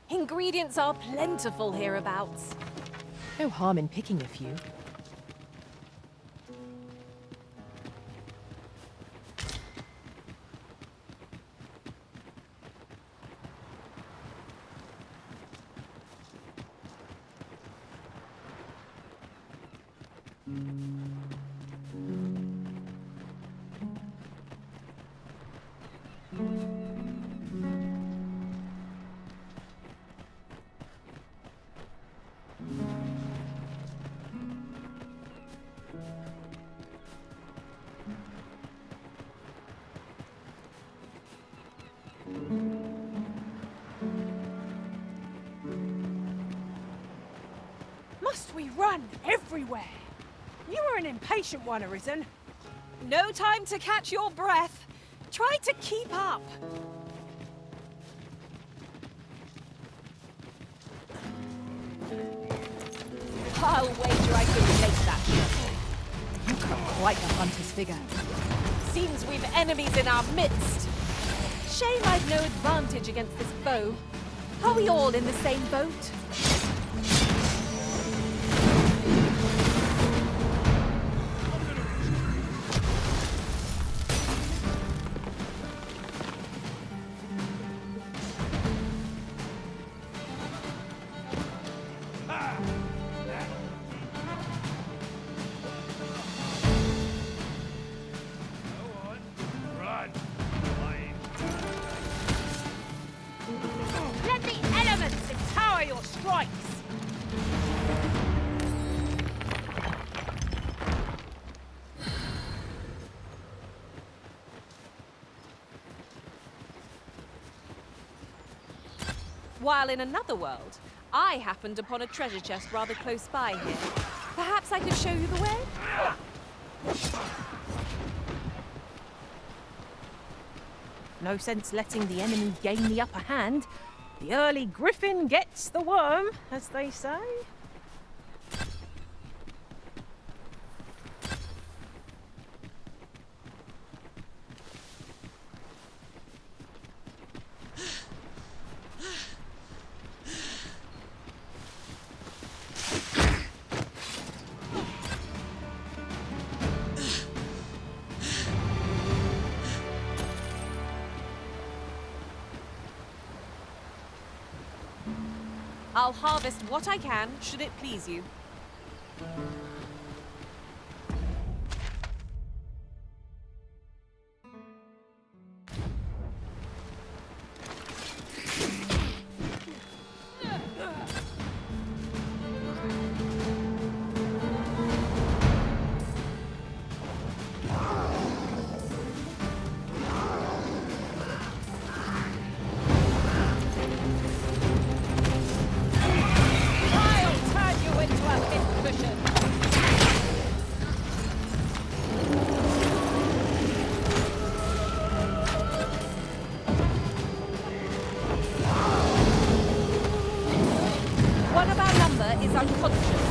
Ingredients are plentiful hereabouts. No harm in picking a few. Must we run everywhere? You are an impatient one, Arisen. No time to catch your breath. Try to keep up. I'll wager I can make that shot. You cut quite the hunter's figure. Seems we've enemies in our midst. Shame I've no advantage against this foe. Are we all in the same boat? Let the elements empower your strikes! While in another world, I happened upon a treasure chest rather close by here. Perhaps I could show you the way? No sense letting the enemy gain the upper hand. The early griffin gets the worm, as they say. I'll harvest what I can, should it please you. One of our number is unconscious.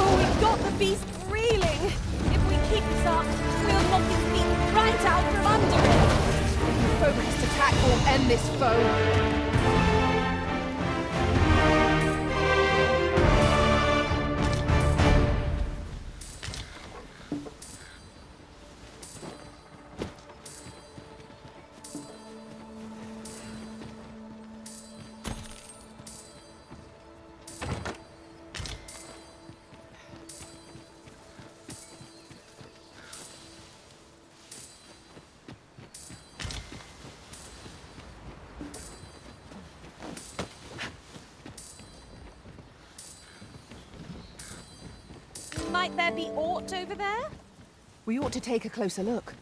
Oh, we've got the Might there be aught over there? We ought to take a closer look.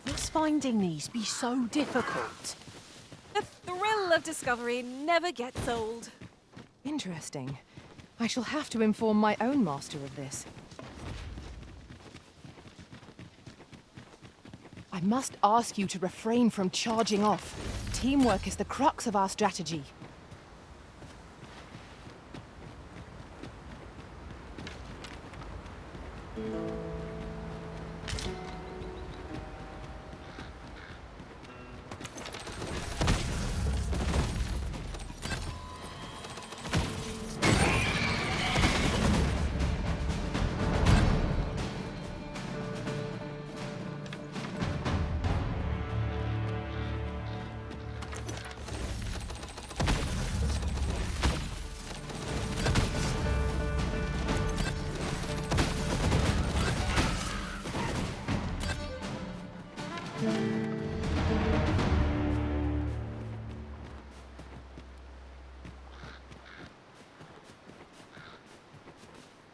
Must finding these be so difficult? The thrill of discovery never gets old. Interesting. I shall have to inform my own master of this. I must ask you to refrain from charging off. Teamwork is the crux of our strategy.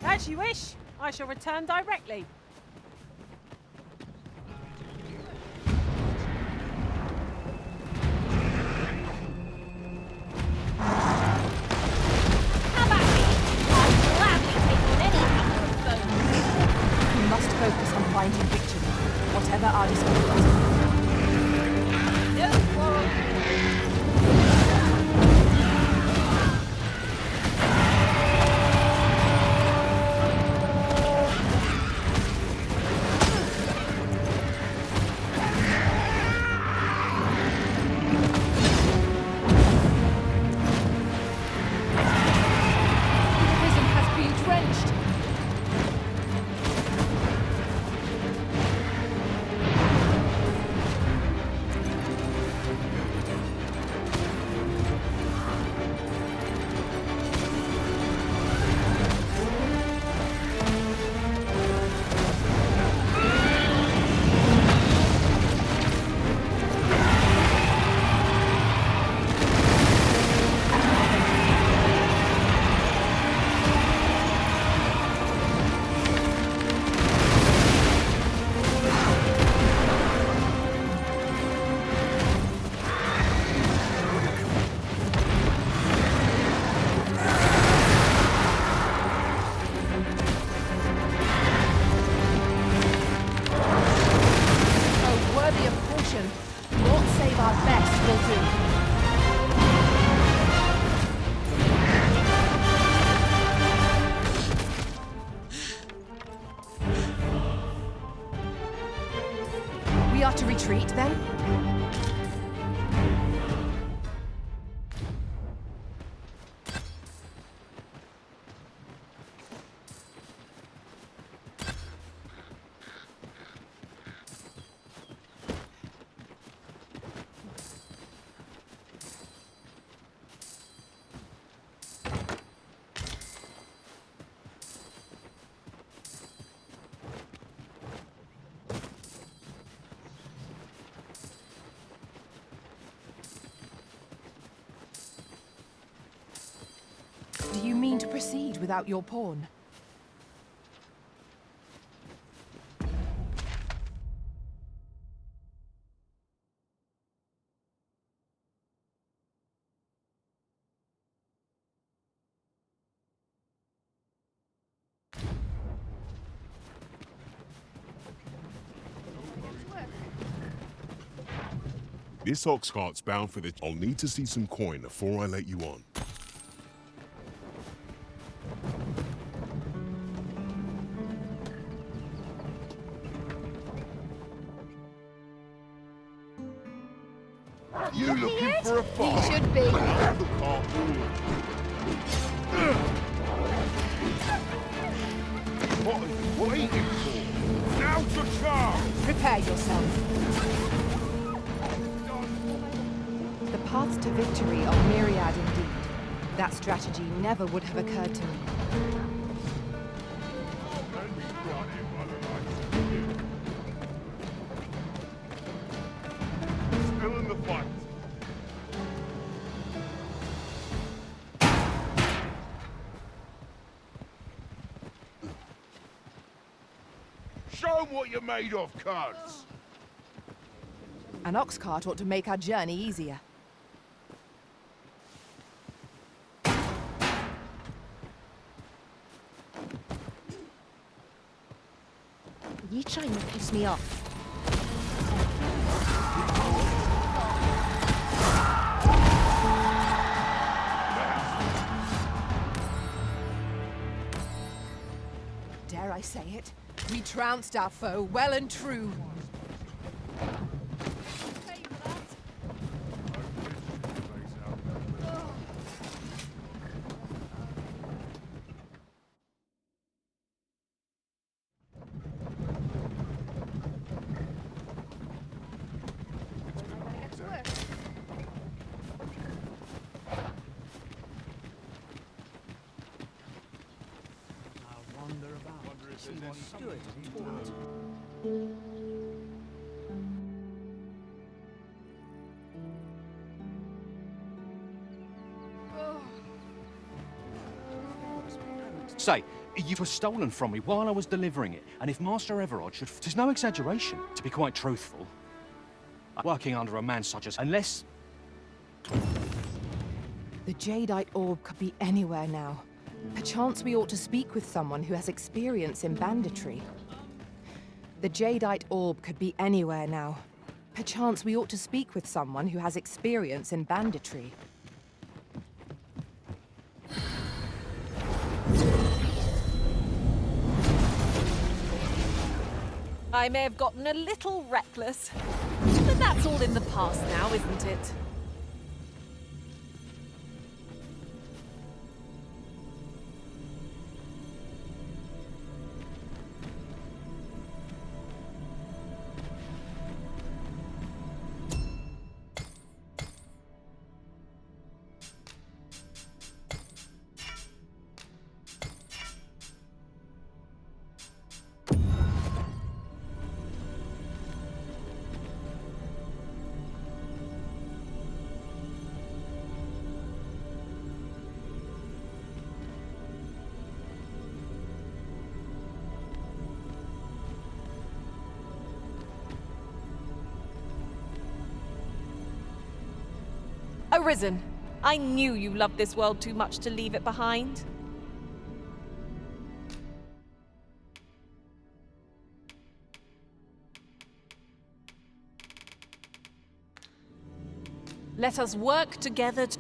As you wish. I shall return directly. How about me? I'll gladly take on any number of foes. We must focus on finding victory, whatever our discomfort. No quarrel. We are to retreat, then? Do you mean to proceed without your pawn? This ox cart's bound for the... I'll need to see some coin before I let you on. You looking for a fight? He should be. What are you waiting for? Now to charge! Prepare yourself. The paths to victory are myriad indeed. That strategy never would have occurred to me. Still in the fight. Show 'em what you're made of, cuds! An ox cart ought to make our journey easier. You trying to piss me off? Dare I say it? We trounced our foe well and true. Say, you were stolen from me while I was delivering it, and if Master Everard should... There's no exaggeration, to be quite truthful. Working under a man such as... Unless... The jadeite orb could be anywhere now. Perchance we ought to speak with someone who has experience in banditry. The jadeite orb could be anywhere now. Perchance we ought to speak with someone who has experience in banditry. I may have gotten a little reckless, but that's all in the past now, isn't it? Arisen, I knew you loved this world too much to leave it behind. Let us work together to...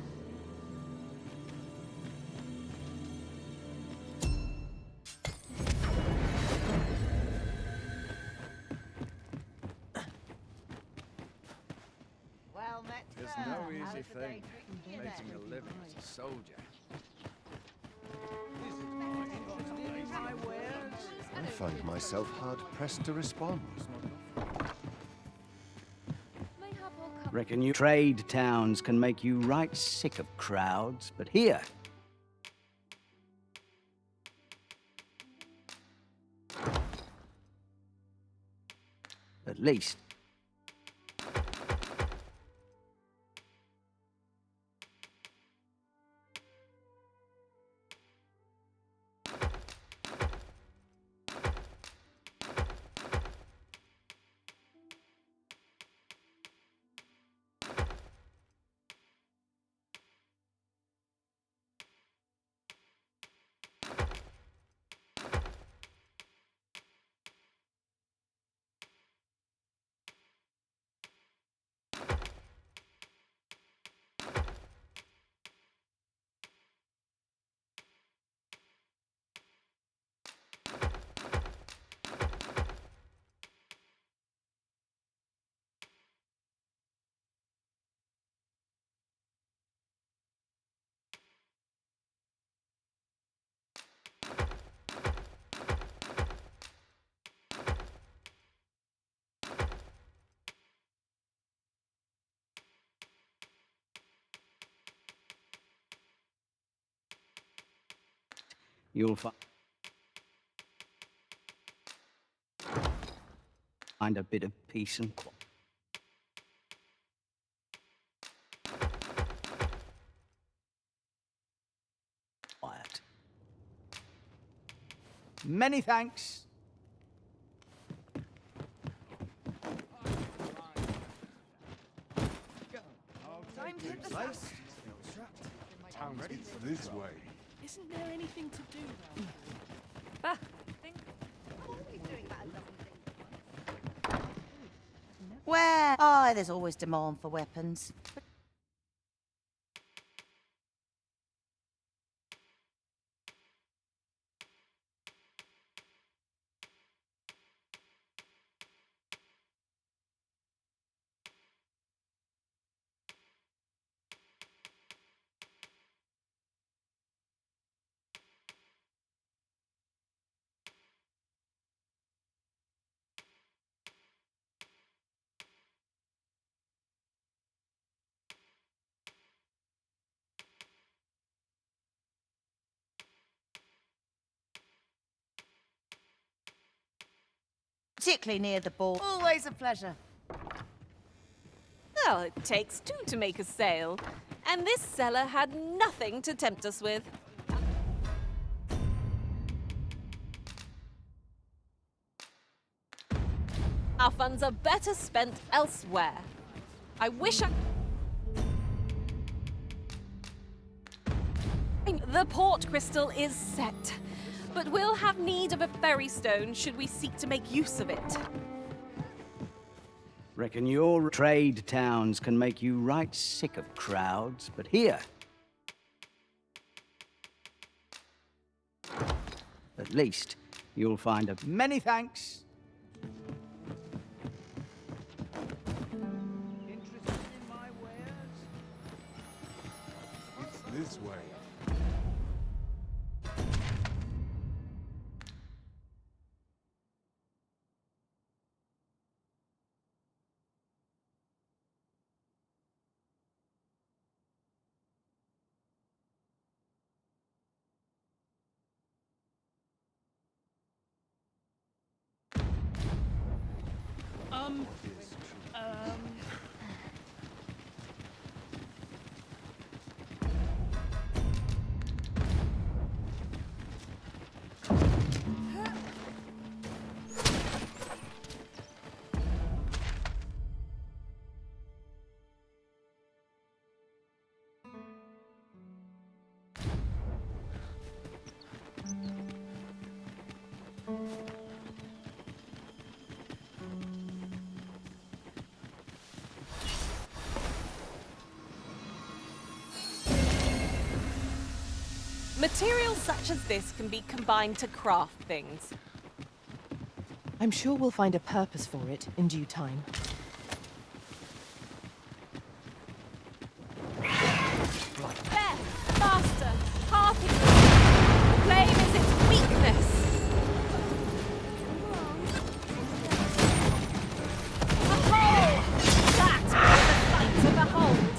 It's no easy thing, making a living as a soldier. I find myself hard-pressed to respond. Reckon you trade towns can make you right sick of crowds, but here... at least... you'll find a bit of peace and quiet. Many thanks. It's this way. Isn't there anything to do around here? Ah, Where? Oh, there's always demand for weapons. Particularly near the ball. Always a pleasure. well, it takes two to make a sale. And this seller had nothing to tempt us with. Our funds are better spent elsewhere. I wish I... The port crystal is set, but we'll have need of a ferry stone should we seek to make use of it. Reckon your trade towns can make you right sick of crowds, but here... at least, you'll find a... Many thanks! Interested in my wares? It's this way. Materials such as this can be combined to craft things. I'm sure we'll find a purpose for it in due time. There! Faster! Harping! Flame is its weakness! A hole! That is a sight to behold!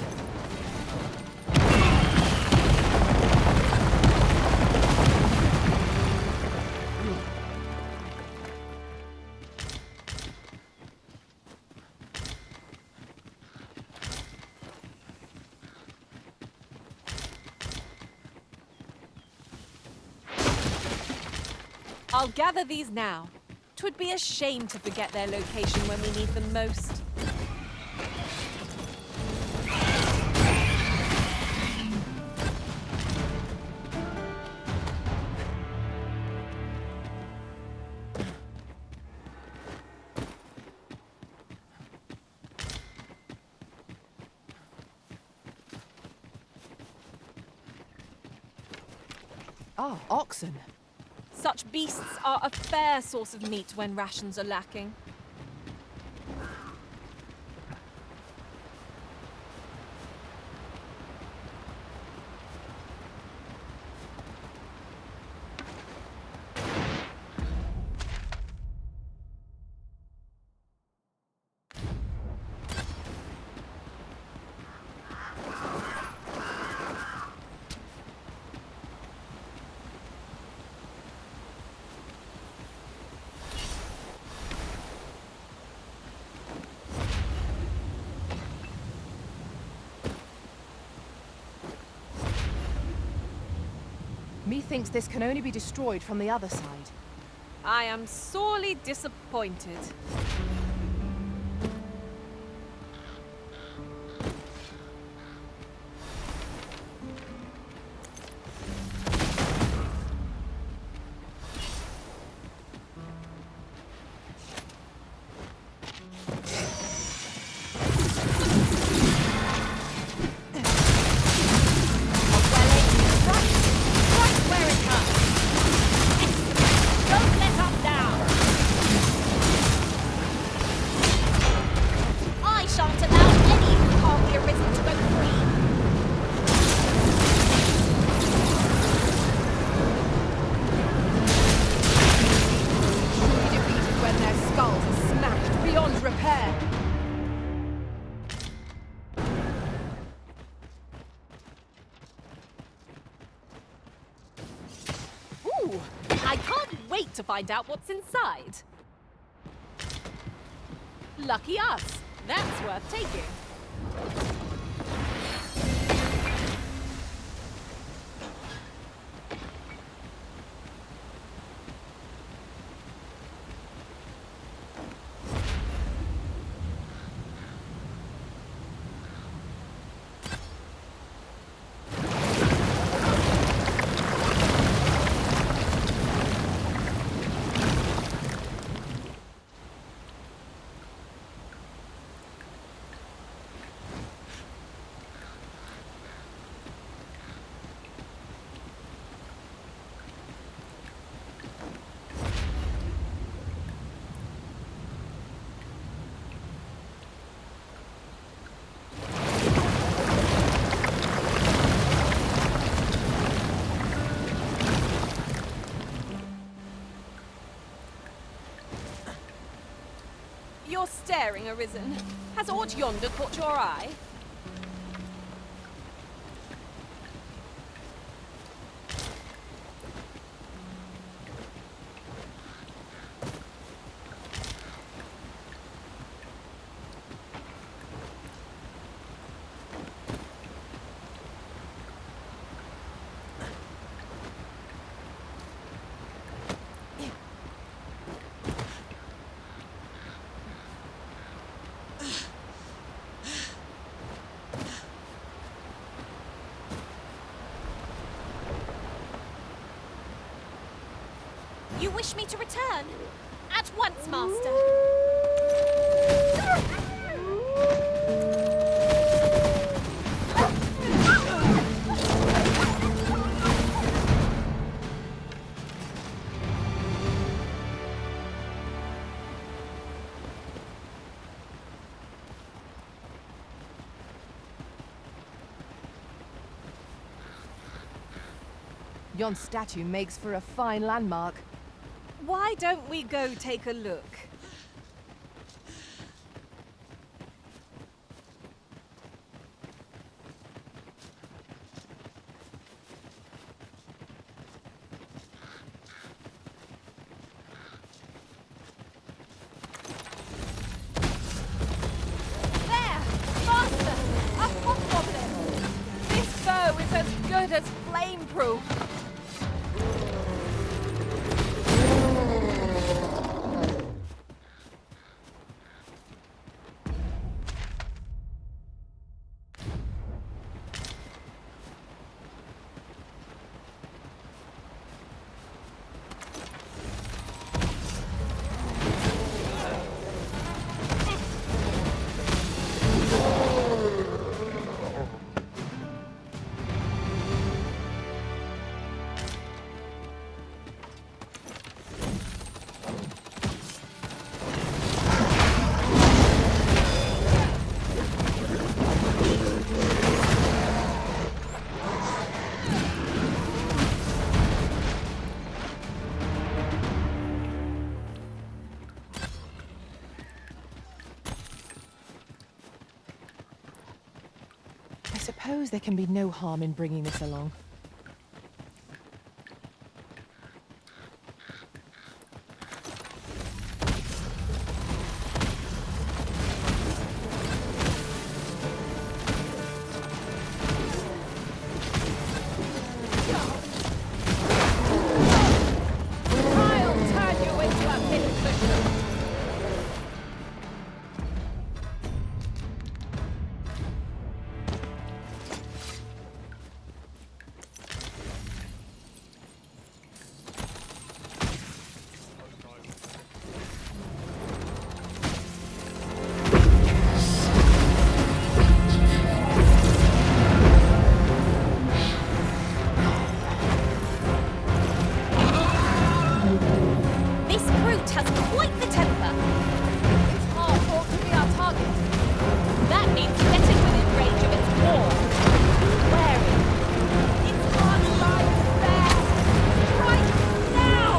I'll gather these now. 'Twould be a shame to forget their location when we need them most. Ah, oxen. Such beasts are a fair source of meat when rations are lacking. Methinks this can only be destroyed from the other side. I am sorely disappointed. Ooh, I can't wait to find out what's inside. Lucky us. That's worth taking. You're staring, Arisen. Has aught yonder caught your eye? You wish me to return? At once, Master. Yon statue makes for a fine landmark. Why don't we go take a look? There! Master! A hobgoblin! This bow is as good as flame-proof! I suppose there can be no harm in bringing this along. I'll turn you into a pincushion! This brute has quite the temper. Its heart ought to be our target. That means getting within range of its war. Be wary. Its heart lies there. Right now!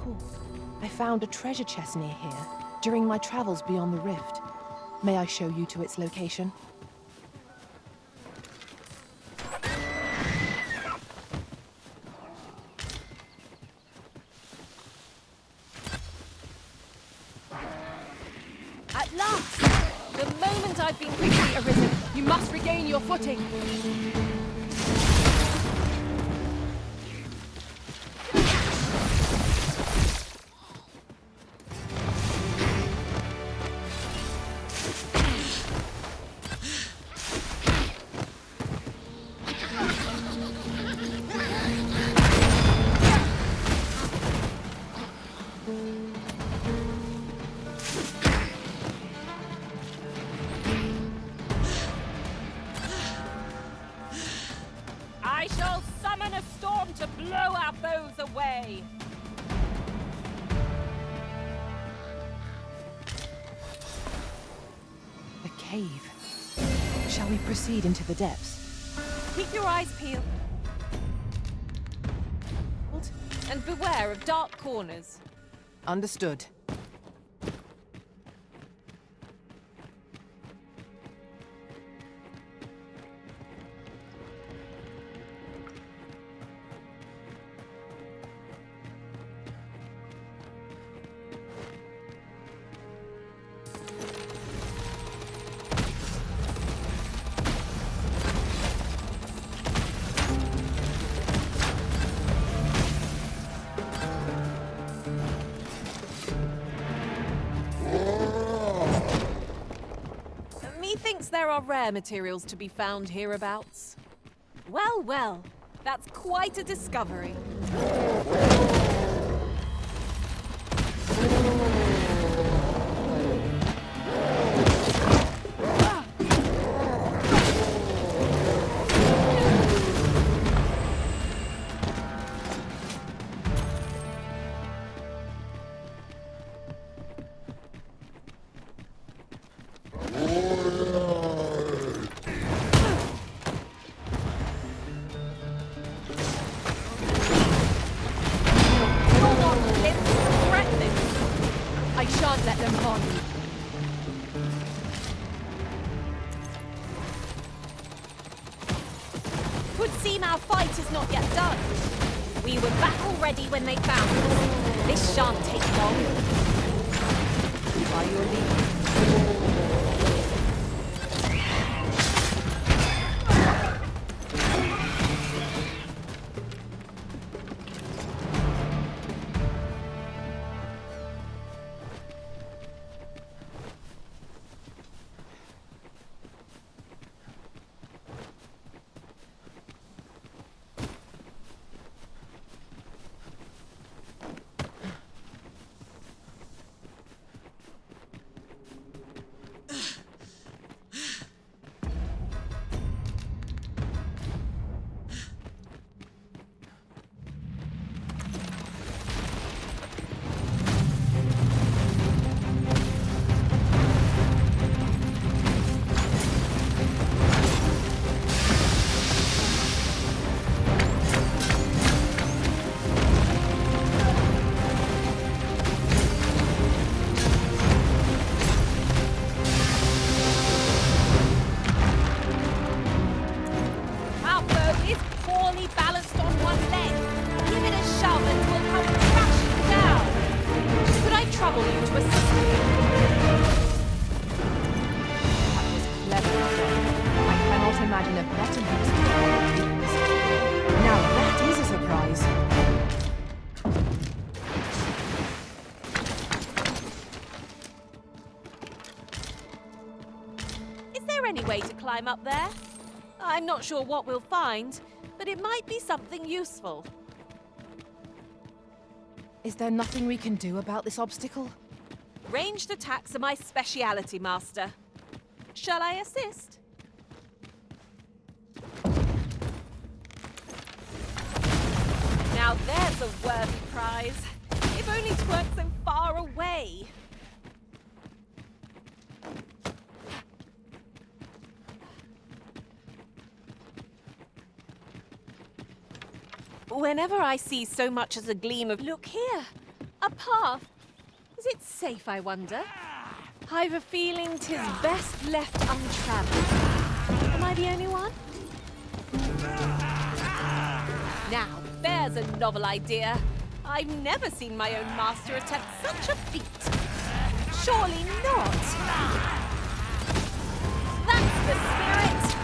report. I found a treasure chest near here during my travels beyond the rift. May I show you to its location? At last! The moment I've been quickly arisen, you must regain your footing. I shall summon a storm to blow our foes away. A cave. Shall we proceed into the depths? Keep your eyes peeled. And beware of dark corners. Understood. Methinks there are rare materials to be found hereabouts. Well, well, that's quite a discovery. I shan't let them harm you. Would seem our fight is not yet done. We were battle ready when they found us. This shan't take long. By your leave. Any way to climb up there? I'm not sure what we'll find, but it might be something useful. Is there nothing we can do about this obstacle? Ranged attacks are my speciality, Master. Shall I assist? Now there's a worthy prize. If only 't weren't so far away. Whenever I see so much as a gleam of... Look here! A path? Is it safe, I wonder? I've a feeling 'tis best left untravelled. Am I the only one? Now, there's a novel idea. I've never seen my own master attempt such a feat. Surely not. That's the spirit!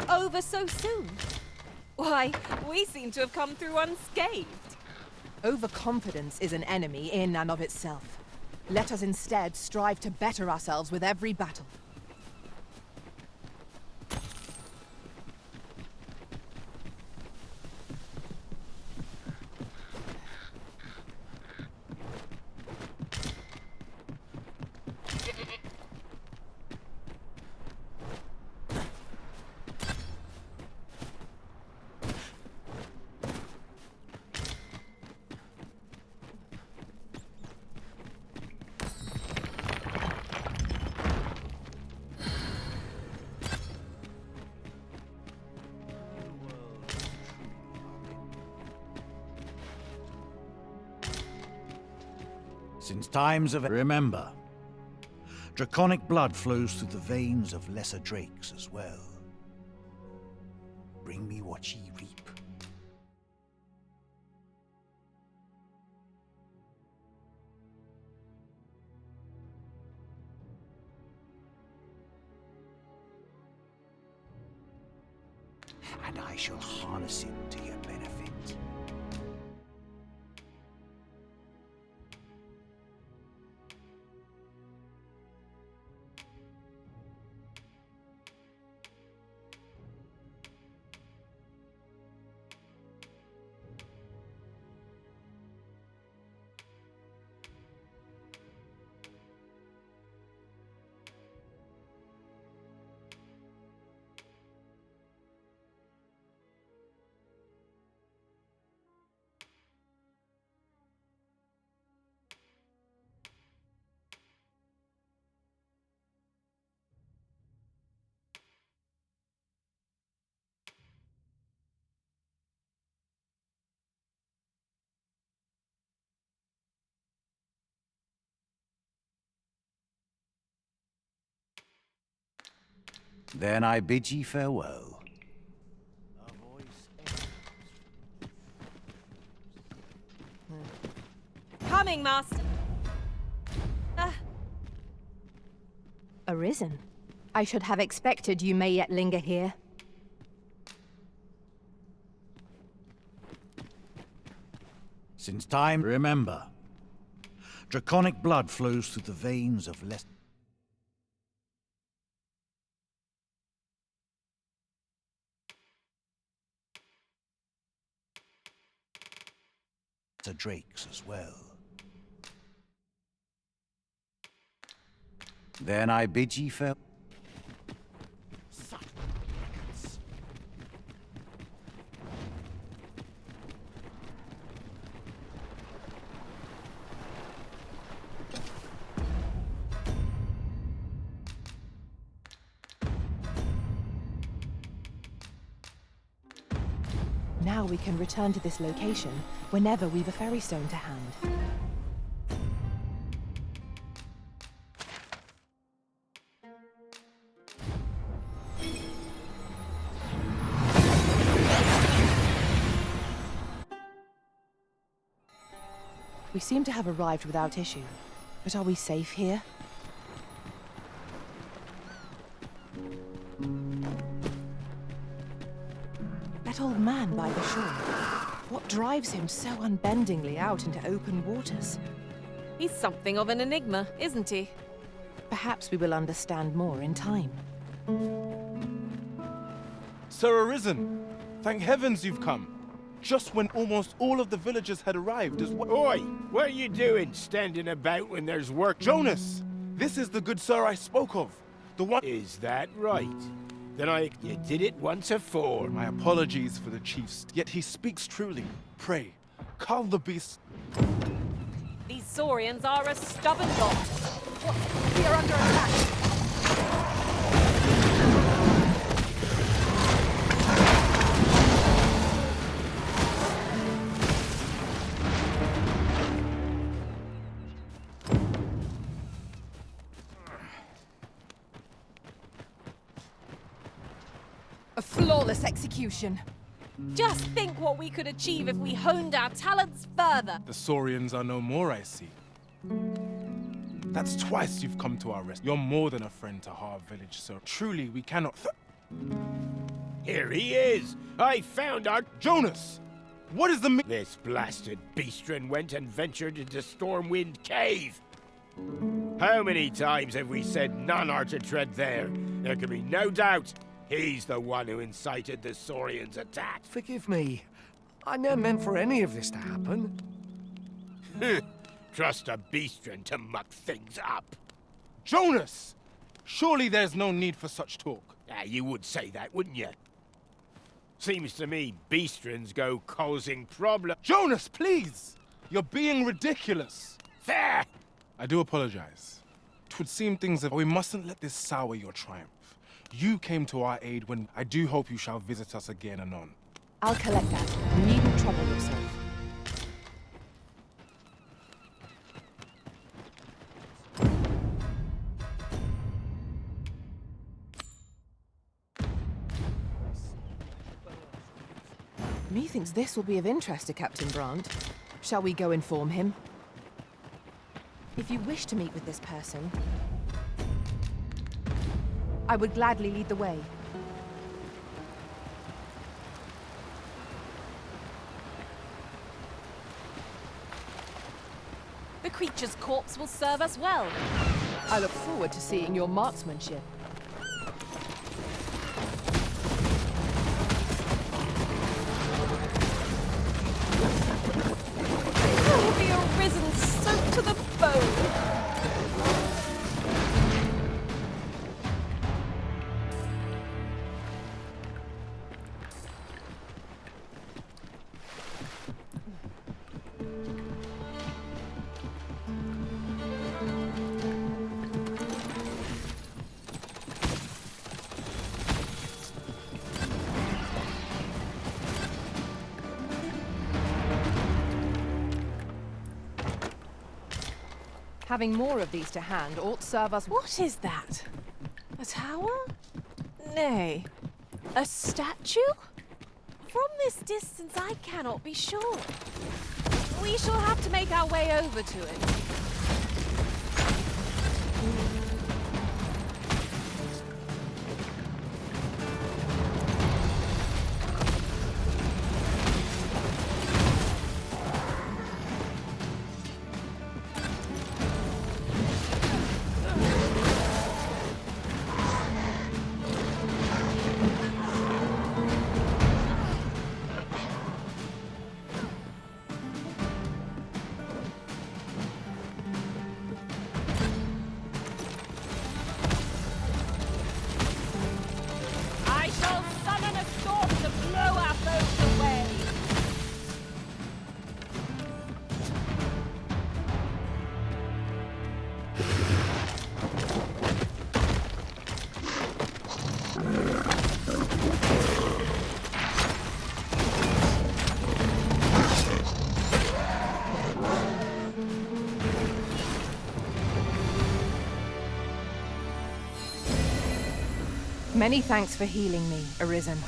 Over so soon? Why, we seem to have come through unscathed. Overconfidence is an enemy in and of itself. Let us instead strive to better ourselves with every battle. Since times of... Remember, draconic blood flows through the veins of lesser drakes as well. Bring me what ye reap. And I shall harness it to your benefit. Then I bid ye farewell. Coming, Master. Arisen? I should have expected you may yet linger here. Since time... Remember, draconic blood flows through the veins of lesser drakes as well. Then I bid ye farewell. Now we can return to this location whenever we've a ferry stone to hand. We seem to have arrived without issue. But are we safe here? That old man by the shore. What drives him so unbendingly out into open waters? He's something of an enigma, isn't he? Perhaps we will understand more in time. Sir Arisen, thank heavens you've come. Just when almost all of the villagers had arrived as well. Oi! What are you doing standing about when there's work? Jonas! This is the good sir I spoke of. The one— Is that right? Then you did it once afore. My apologies for the chiefs, yet he speaks truly. Pray, calm the beast. These Saurians are a stubborn lot. What? We are under attack. A flawless execution. Just think what we could achieve if we honed our talents further. The Saurians are no more, I see. That's twice you've come to our rescue. You're more than a friend to our village, sir. Truly, we cannot— Here he is! I found our— Jonas! What is the— This blasted beastren went and ventured into Stormwind Cave! How many times have we said none are to tread there? There can be no doubt he's the one who incited the Saurians' attack. Forgive me. I never meant for any of this to happen. Trust a beastren to muck things up. Jonas! Surely there's no need for such talk. You would say that, wouldn't you? Seems to me beastrens go causing problems. Jonas, please! You're being ridiculous. There! I do apologize. 'Twould seem things that we mustn't let this sour your triumph. You came to our aid when— I do hope you shall visit us again anon. I'll collect that. You needn't trouble yourself. Methinks this will be of interest to Captain Brandt. Shall we go inform him? If you wish to meet with this person, I would gladly lead the way. The creature's corpse will serve us well. I look forward to seeing your marksmanship. Oh, the Arisen soaked to the bone. Having more of these to hand ought serve us— What is that? A tower? Nay. A statue? From this distance, I cannot be sure. We shall have to make our way over to it. Many thanks for healing me, Arisen.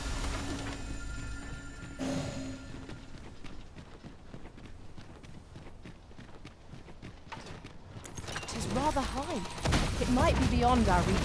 might be beyond our reach.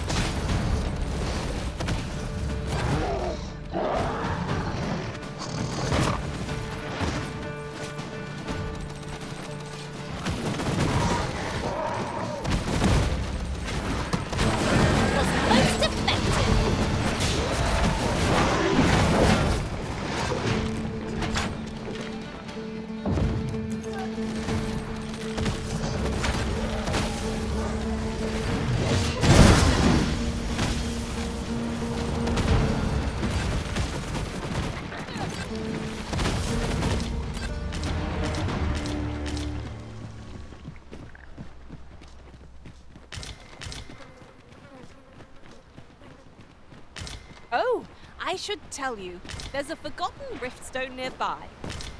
Oh, I should tell you, there's a forgotten riftstone nearby.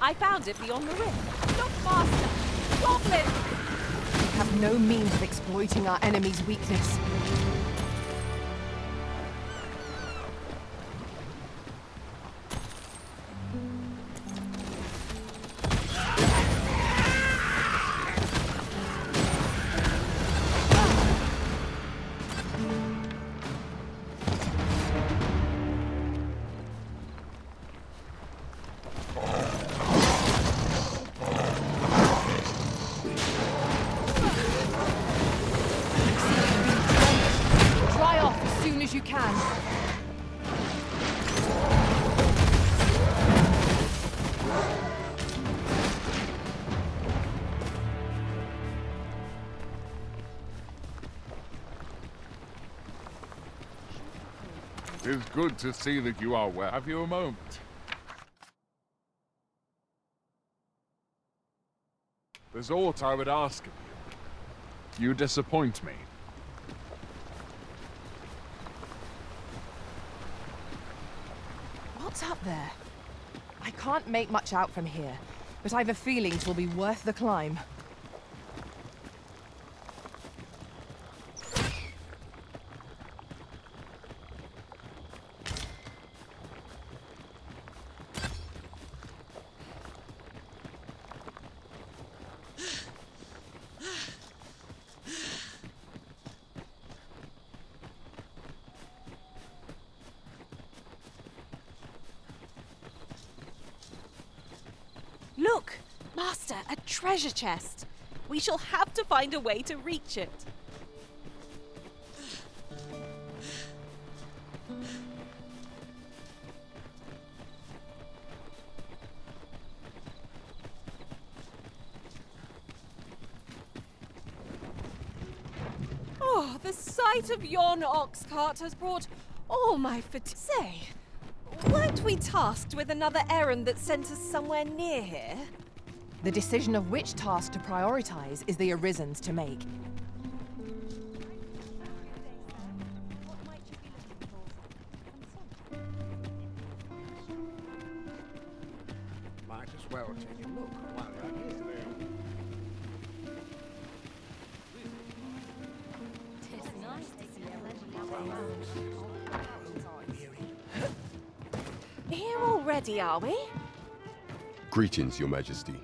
I found it beyond the rift. Look, Master! Goblin! We have no means of exploiting our enemy's weakness. You can. It's good to see that you are well. Have you a moment? There's aught I would ask of you. You disappoint me. What's up there? I can't make much out from here, but I've a feeling it will be worth the climb. Look! Master, a treasure chest! We shall have to find a way to reach it. Oh, the sight of yon ox cart has brought all my fatigue. Say, weren't we tasked with another errand that sent us somewhere near here? The decision of which task to prioritize is the Arisen's to make. Might as well take a look while you're here. Here already, are we? Greetings, Your Majesty.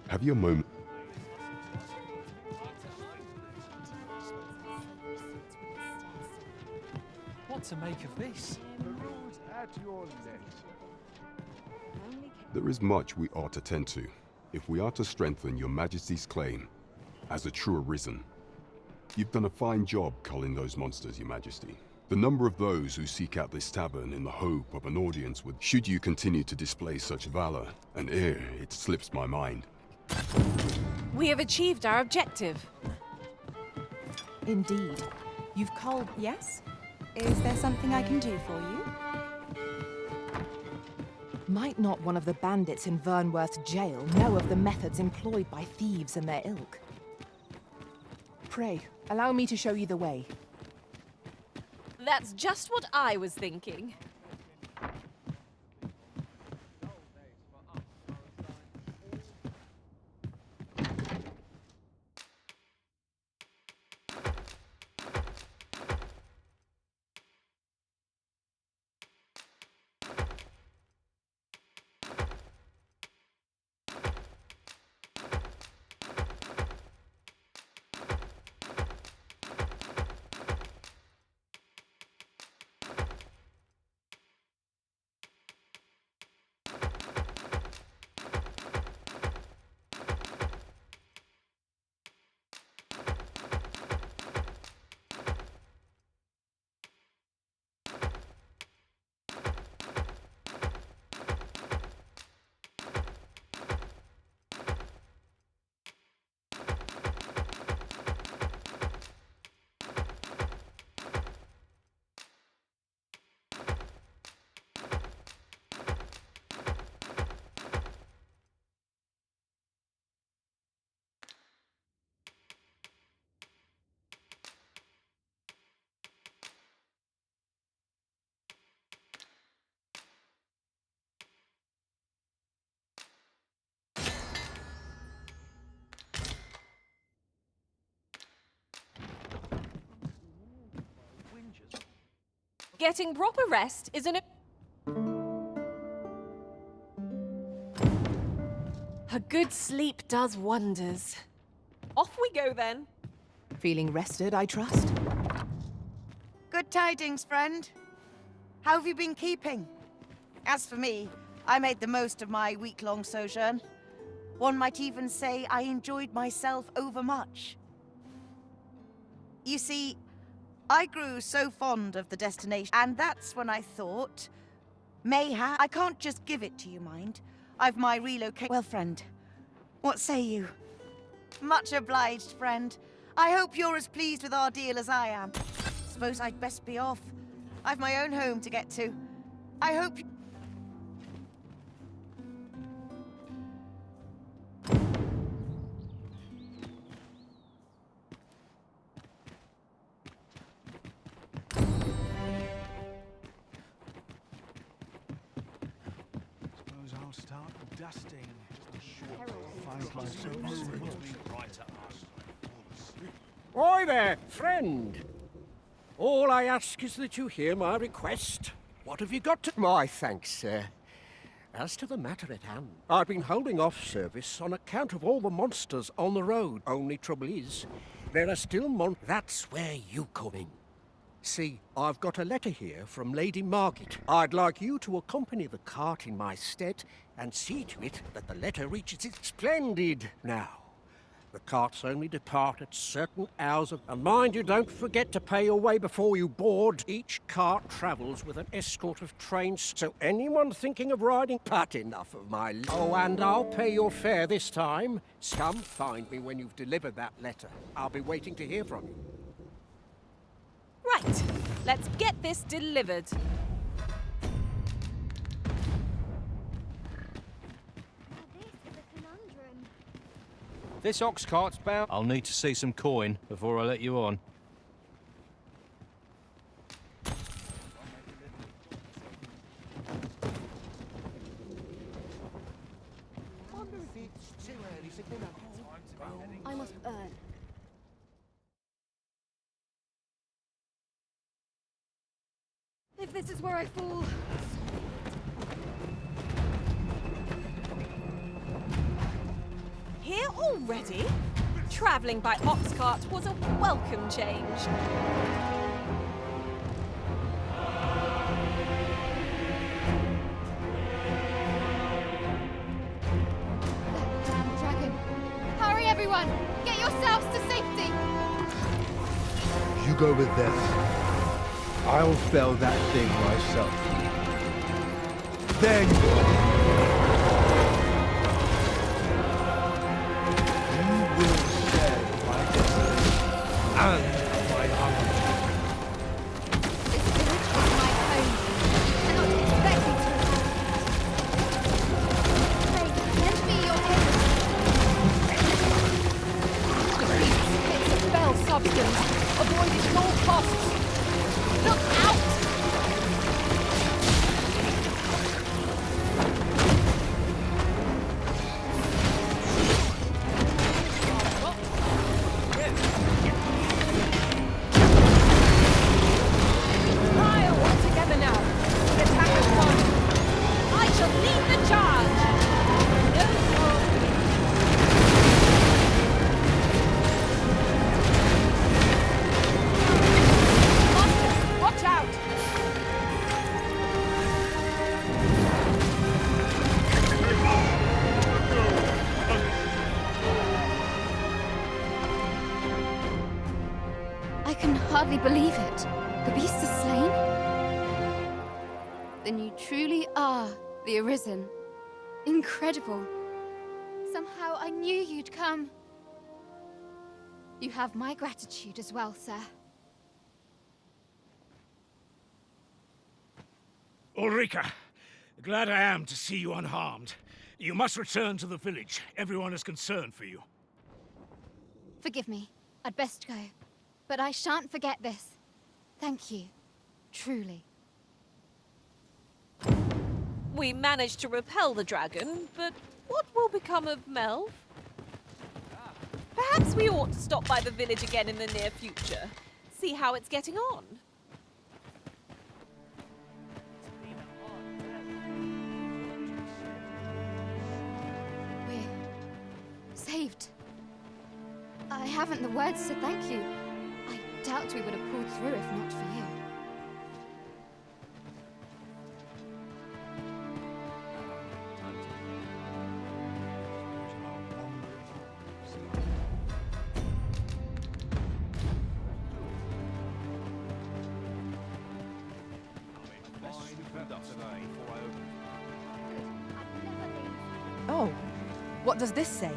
Have you a moment? What to make of this? The road's at your leisure. There is much we ought to tend to, if we are to strengthen Your Majesty's claim as a true Arisen. You've done a fine job culling those monsters, Your Majesty. The number of those who seek out this tavern in the hope of an audience with, should you continue to display such valor, and ere it slips my mind. We have achieved our objective. Indeed. You've culled... Yes? Is there something I can do for you? Might not one of the bandits in Vernworth's jail know of the methods employed by thieves and their ilk? Pray, allow me to show you the way. That's just what I was thinking. Getting proper rest is an... A good sleep does wonders. Off we go then. Feeling rested, I trust? Good tidings, friend. How have you been keeping? As for me, I made the most of my week-long sojourn. One might even say I enjoyed myself overmuch. You see, I grew so fond of the destination, and that's when I thought, mayhap I can't just give it to you, mind. I've my relocate. Well, friend, what say you? Much obliged, friend. I hope you're as pleased with our deal as I am. Suppose I'd best be off. I've my own home to get to. I hope... Suppose I'll start dusting. Oi there, friend. All I ask is that you hear my request. What have you got to... My thanks, sir. As to the matter at hand, I've been holding off service on account of all the monsters on the road. Only trouble is, there are still That's where you come in. See, I've got a letter here from Lady Margit. I'd like you to accompany the cart in my stead and see to it that the letter reaches its... Splendid! Now, the carts only depart at certain hours of... And mind you, don't forget to pay your way before you board. Each cart travels with an escort of trains, so anyone thinking of riding... But enough of my... Oh, and I'll pay your fare this time. Come find me when you've delivered that letter. I'll be waiting to hear from you. Right, let's get this delivered. This ox cart's bound. I'll need to see some coin before I let you on. I must earn. If this is where I fall... Here already? Travelling by ox cart was a welcome change. That damn dragon. Hurry, everyone! Get yourselves to safety! You go with them. I'll fell that thing myself. There you are. You will share my destiny and my honor. This village is my home. I cannot expect you to... Pray, lend me your aid. Defeat bits of bell substance. Avoid it at all costs. Look out! Hardly believe it. The beast is slain? Then you truly are the Arisen. Incredible. Somehow I knew you'd come. You have my gratitude as well, sir. Ulrika, glad I am to see you unharmed. You must return to the village. Everyone is concerned for you. Forgive me. I'd best go. But I shan't forget this. Thank you. Truly. We managed to repel the dragon, but what will become of Melv? Perhaps we ought to stop by the village again in the near future. See how it's getting on. haven't the words to thank you. I doubt we would have pulled through if not for you. Oh, what does this say?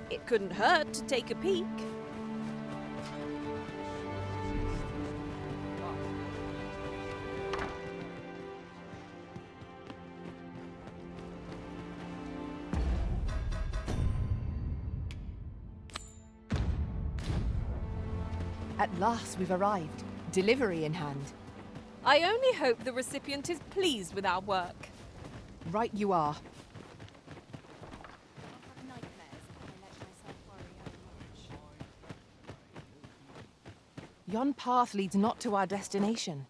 It couldn't hurt to take a peek. At last we've arrived. Delivery in hand. I only hope the recipient is pleased with our work. Right you are. Yon path leads not to our destination.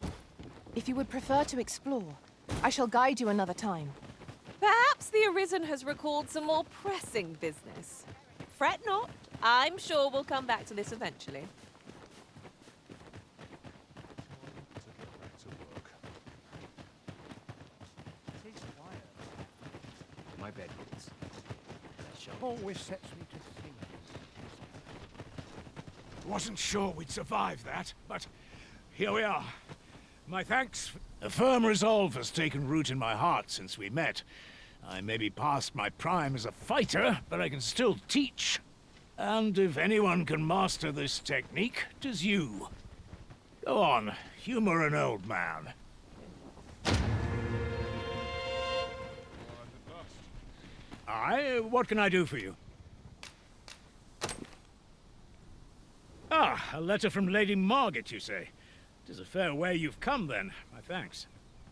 If you would prefer to explore, I shall guide you another time. Perhaps the Arisen has recalled some more pressing business. Fret not. I'm sure we'll come back to this eventually. My bed is. Always sets me to think. Wasn't sure we'd survive that, but here we are. My thanks. A firm resolve has taken root in my heart since we met. I may be past my prime as a fighter, but I can still teach. And if anyone can master this technique, 'tis you. Go on, humor an old man. Aye, what can I do for you? Ah, a letter from Lady Margaret, you say? 'Tis a fair way you've come, then. My thanks.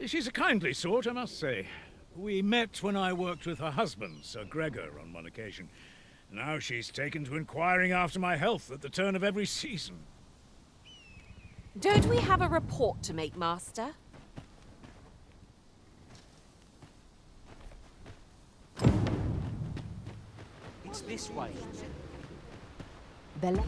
She's a kindly sort, I must say. We met when I worked with her husband, Sir Gregor, on one occasion. Now she's taken to inquiring after my health at the turn of every season. Don't we have a report to make, Master? It's this way. Bella.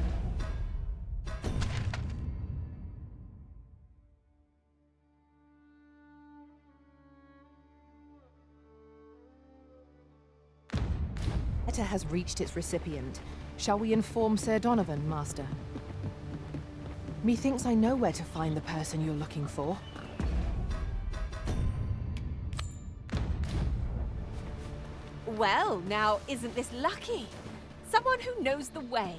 Letter has reached its recipient. Shall we inform Sir Donovan, Master? Methinks I know where to find the person you're looking for. Well, now, isn't this lucky? Someone who knows the way.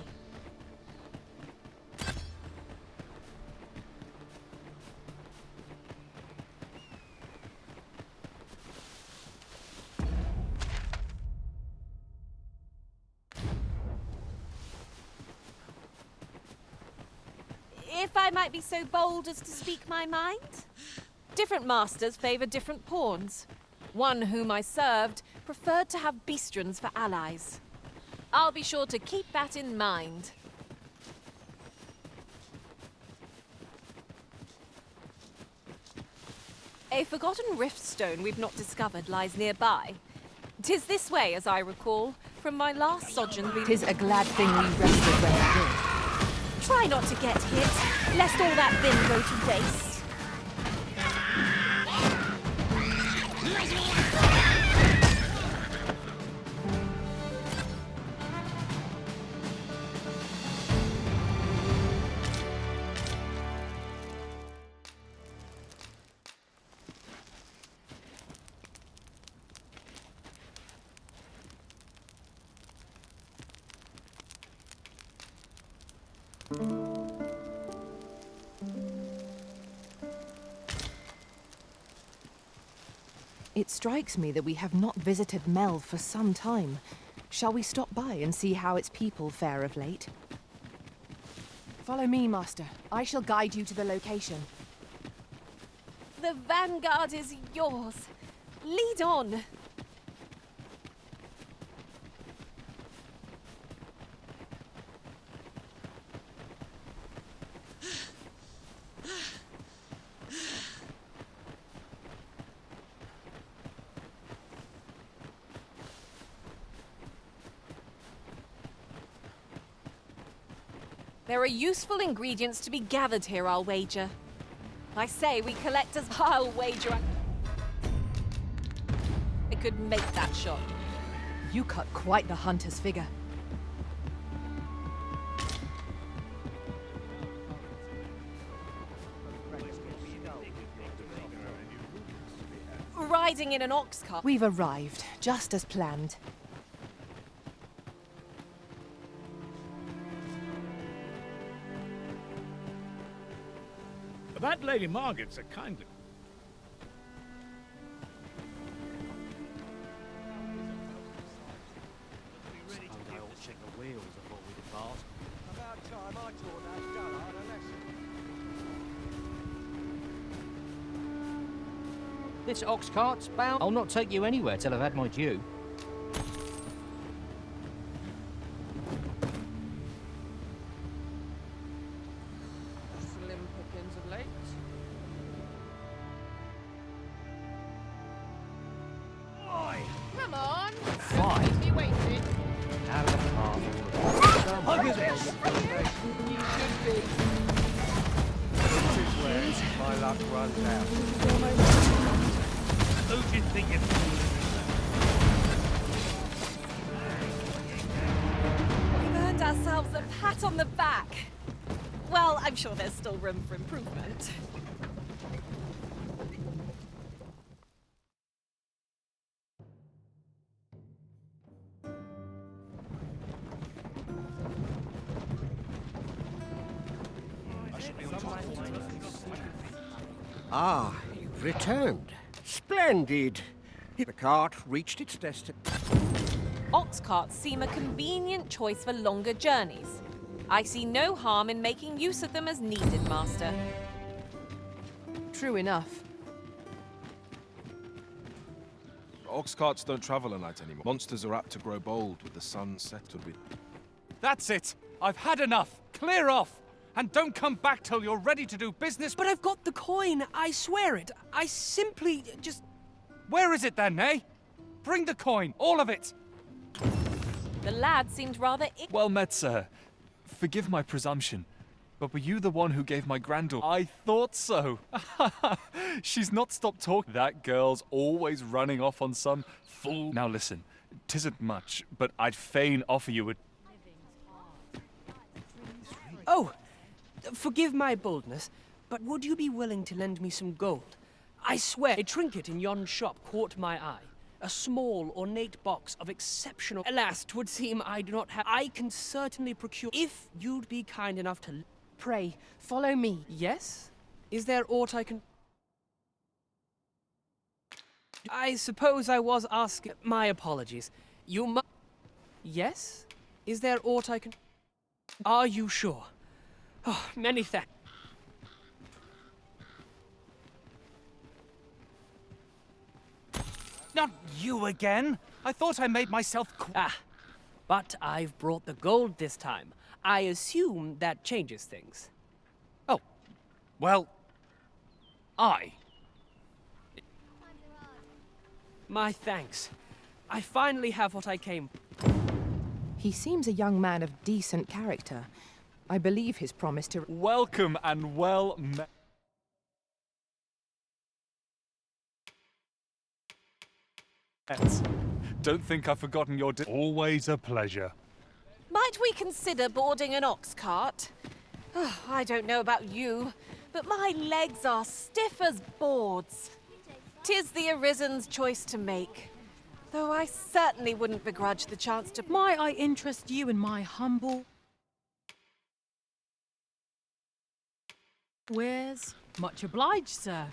If I might be so bold as to speak my mind? Different masters favor different pawns. One whom I served preferred to have beastrons for allies. I'll be sure to keep that in mind. A forgotten riftstone we've not discovered lies nearby. 'Tis this way, as I recall, from my last sojourn. 'Tis a glad thing we rested when we did. Try not to get hit, lest all that vim go to waste. It strikes me that we have not visited Mel for some time. Shall we stop by and see how its people fare of late? Follow me, Master. I shall guide you to the location. The vanguard is yours. Lead on. There are useful ingredients to be gathered here, I'll wager. I say we collect as I'll wager. I could make that shot. You cut quite the hunter's figure. Riding in an ox cart. We've arrived, just as planned. That Lady Margaret's a kindly... Check the wheels before we depart. About time I taught that dullard a lesson. This ox cart's bound. I'll not take you anywhere till I've had my due. Slim pickings of late. Oi! Come on! Fine. Keep me waiting. Have a half. You should be. This is where my luck runs out. Who do you think you're We've earned ourselves a pat on the back. Well, I'm sure there's still room for improvement. Ah, you've returned. Splendid. The cart reached its destination. Ox carts seem a convenient choice for longer journeys. I see no harm in making use of them as needed, Master. True enough. Ox carts don't travel at night anymore. Monsters are apt to grow bold with the sun settled with... That's it! I've had enough! Clear off! And don't come back till you're ready to do business. But I've got the coin, I swear it. I simply just... Where is it then, eh? Bring the coin, all of it! The lad seemed rather... Well met, sir. Forgive my presumption, but were you the one who gave my granddaughter... I thought so. She's not stopped talking. That girl's always running off on some fool... Now listen, 'tisn't much, but I'd fain offer you a... Oh, forgive my boldness, but would you be willing to lend me some gold? I swear, a trinket in yon shop caught my eye. A small, ornate box of exceptional... Alas, 'twould seem I do not have... I can certainly procure... If you'd be kind enough to... Pray, follow me. Yes? Is there aught I can... I suppose I was asking... My apologies. You mu... Yes? Is there aught I can... Are you sure? Oh, many thanks. Not you again! I thought I made myself... But I've brought the gold this time. I assume that changes things. Oh, well... My thanks. I finally have what I came... He seems a young man of decent character. I believe his promise to... Welcome and well met. Don't think I've forgotten your... Always a pleasure. Might we consider boarding an ox cart? I don't know about you, but my legs are stiff as boards. 'Tis the Arisen's choice to make, though I certainly wouldn't begrudge the chance to... Might I interest you in my humble... wares? Much obliged, sir.